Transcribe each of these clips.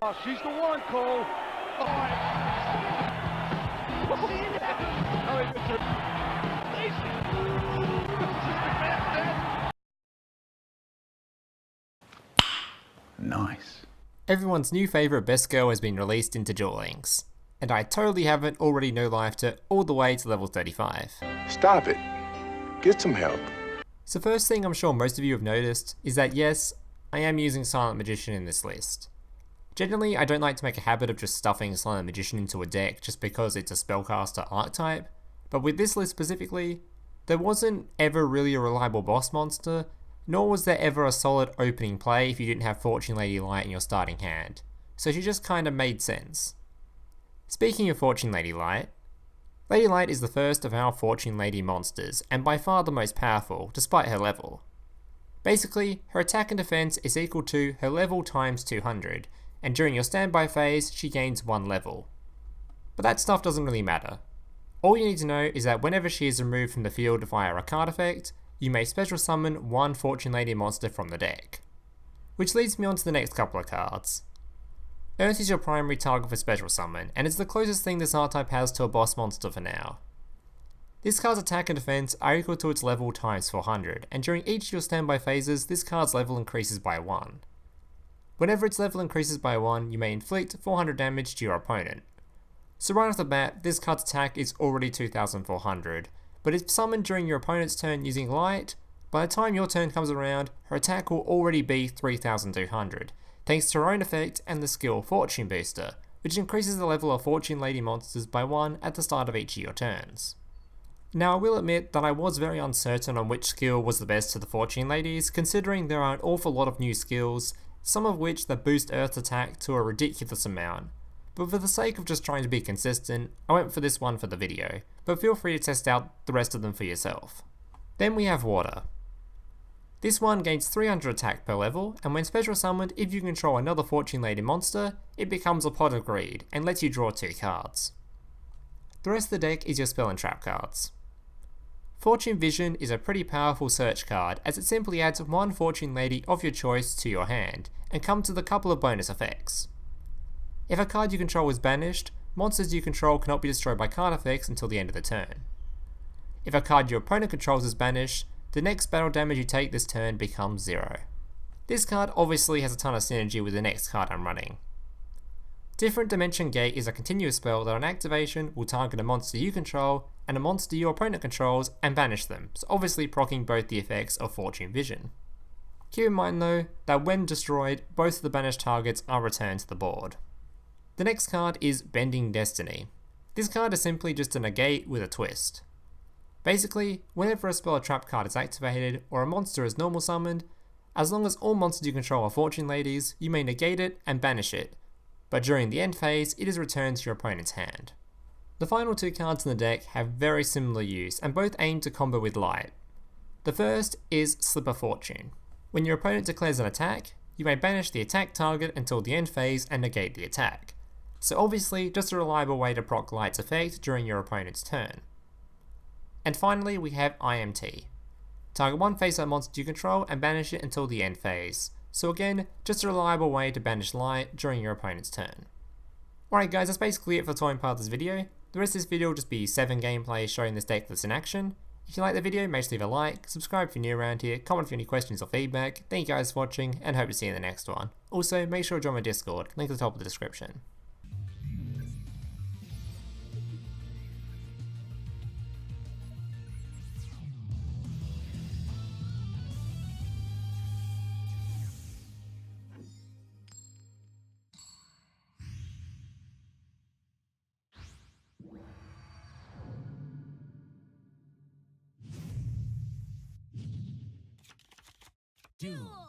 Oh, she's the one, Cole. Nice. Everyone's new favourite best girl has been released into Duel Links, and I totally haven't already no-lifed it all the way to level 35. Stop it. Get some help. So first thing I'm sure most of you have noticed is that yes, I am using Silent Magician in this list. Generally, I don't like to make a habit of just stuffing Silent Magician into a deck just because it's a spellcaster archetype, but with this list specifically, there wasn't ever really a reliable boss monster, nor was there ever a solid opening play if you didn't have Fortune Lady Light in your starting hand, so she just kinda made sense. Speaking of Fortune Lady Light, Lady Light is the first of our Fortune Lady monsters, and by far the most powerful, despite her level. Basically, her attack and defense is equal to her level times 200, and during your standby phase, she gains 1 level. But that stuff doesn't really matter. All you need to know is that whenever she is removed from the field via a card effect, you may special summon 1 Fortune Lady monster from the deck. Which leads me on to the next couple of cards. Earth is your primary target for special summon, and it's the closest thing this archetype has to a boss monster for now. This card's attack and defense are equal to its level times 400, and during each of your standby phases, this card's level increases by 1. Whenever its level increases by 1, you may inflict 400 damage to your opponent. So right off the bat, this card's attack is already 2400, but if summoned during your opponent's turn using Light, by the time your turn comes around, her attack will already be 3200, thanks to her own effect and the skill Fortune Booster, which increases the level of Fortune Lady monsters by 1 at the start of each of your turns. Now I will admit that I was very uncertain on which skill was the best to the Fortune Ladies, considering there are an awful lot of new skills, some of which that boost Earth's attack to a ridiculous amount. But for the sake of just trying to be consistent, I went for this one for the video, but feel free to test out the rest of them for yourself. Then we have Water. This one gains 300 attack per level, and when special summoned, if you control another Fortune Lady monster, it becomes a Pot of Greed, and lets you draw 2 cards. The rest of the deck is your spell and trap cards. Fortune Vision is a pretty powerful search card, as it simply adds 1 Fortune Lady of your choice to your hand, and comes with a couple of bonus effects. If a card you control is banished, monsters you control cannot be destroyed by card effects until the end of the turn. If a card your opponent controls is banished, the next battle damage you take this turn becomes 0. This card obviously has a ton of synergy with the next card I'm running. Different Dimension Gate is a continuous spell that on activation will target a monster you control and a monster your opponent controls and banish them, so obviously proccing both the effects of Fortune Vision. Keep in mind though, that when destroyed, both of the banished targets are returned to the board. The next card is Bending Destiny. This card is simply just a negate with a twist. Basically, whenever a spell or trap card is activated or a monster is normal summoned, as long as all monsters you control are Fortune Ladies, you may negate it and banish it, but during the end phase, it is returned to your opponent's hand. The final 2 cards in the deck have very similar use and both aim to combo with Light. The first is Slip of Fortune. When your opponent declares an attack, you may banish the attack target until the end phase and negate the attack. So obviously, just a reliable way to proc Light's effect during your opponent's turn. And finally, we have IMT. Target 1 face-up monster you control and banish it until the end phase. So again, just a reliable way to banish Light during your opponent's turn. Alright guys, that's basically it for the toying part of this video. The rest of this video will just be 7 gameplays showing this deck that's in action. If you like the video, make sure to leave a like, subscribe if you're new around here, comment if you have any questions or feedback. Thank you guys for watching, and hope to see you in the next one. Also, make sure to join my Discord, link at the top of the description. Duel.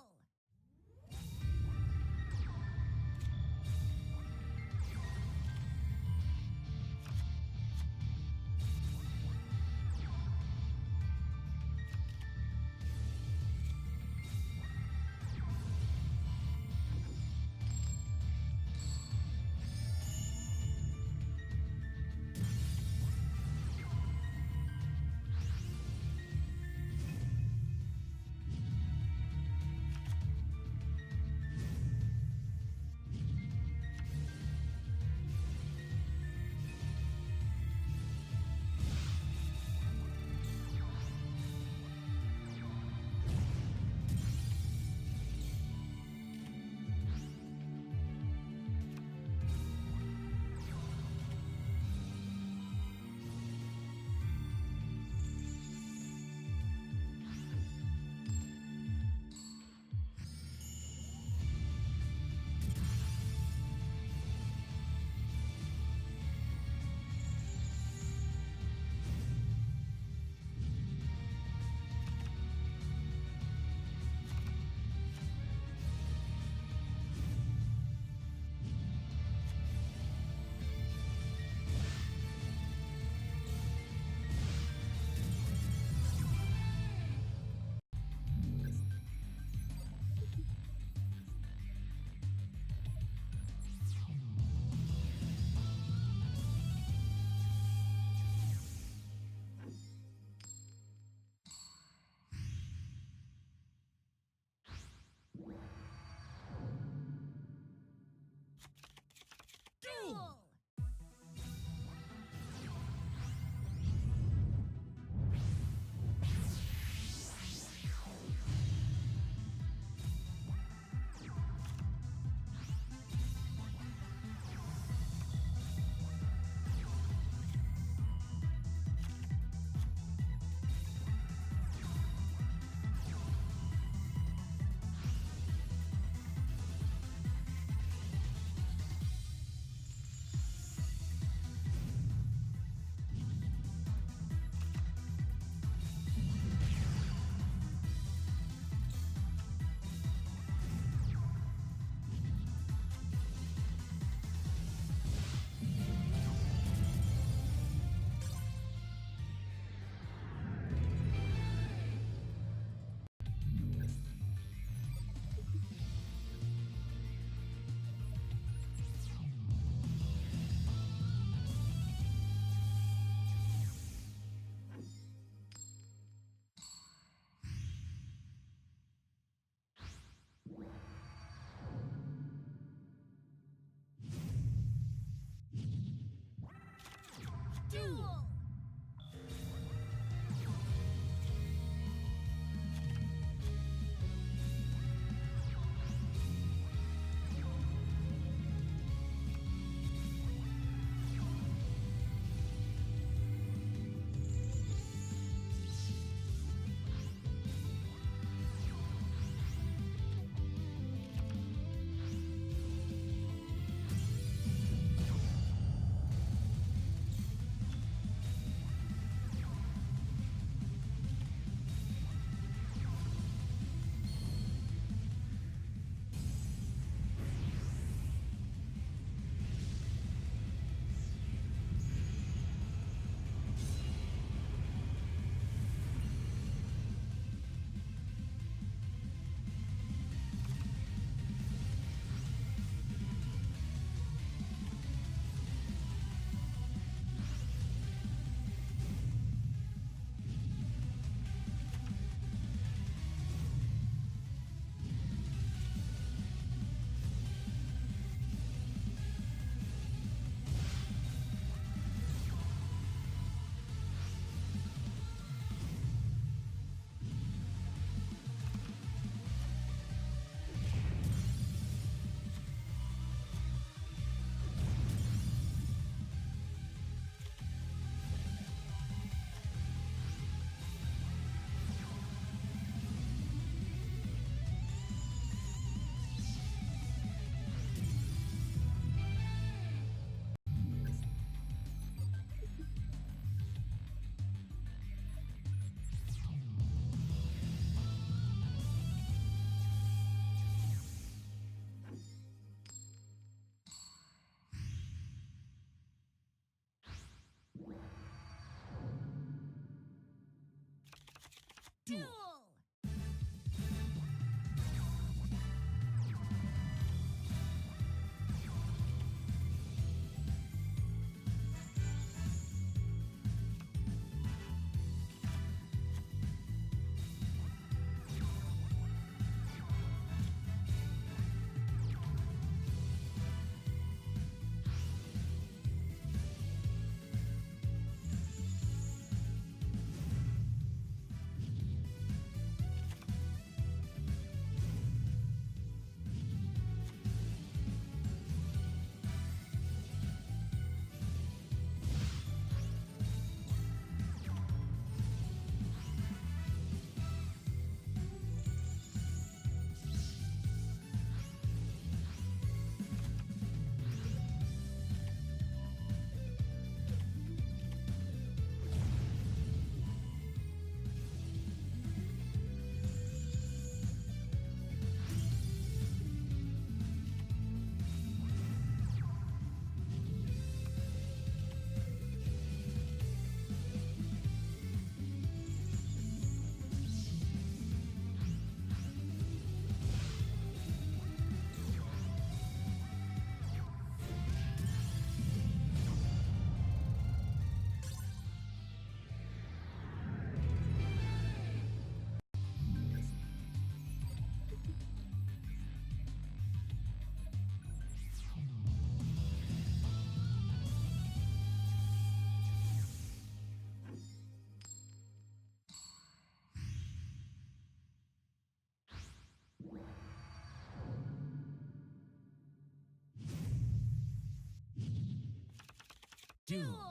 Duel!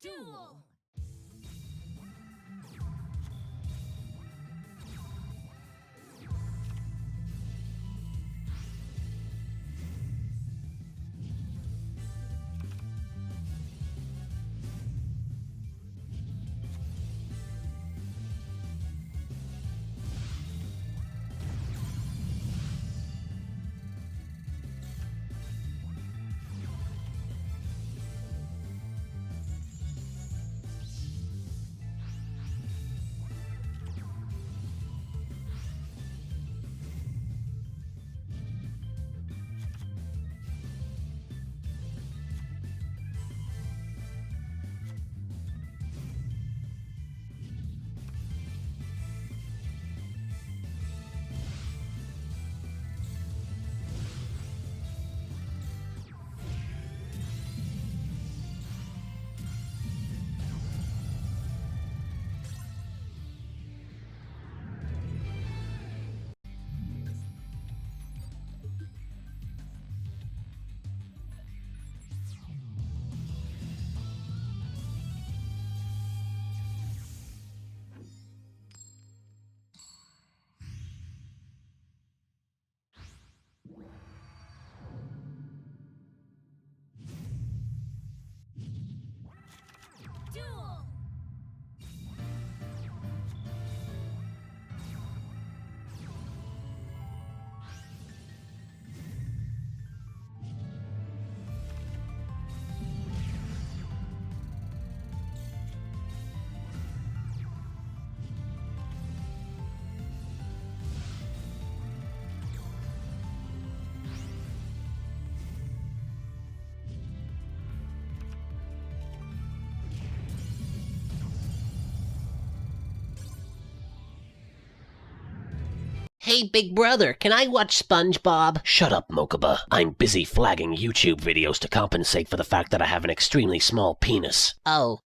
Duel! Hey, big brother, can I watch SpongeBob? Shut up, Mokuba. I'm busy flagging YouTube videos to compensate for the fact that I have an extremely small penis. Oh.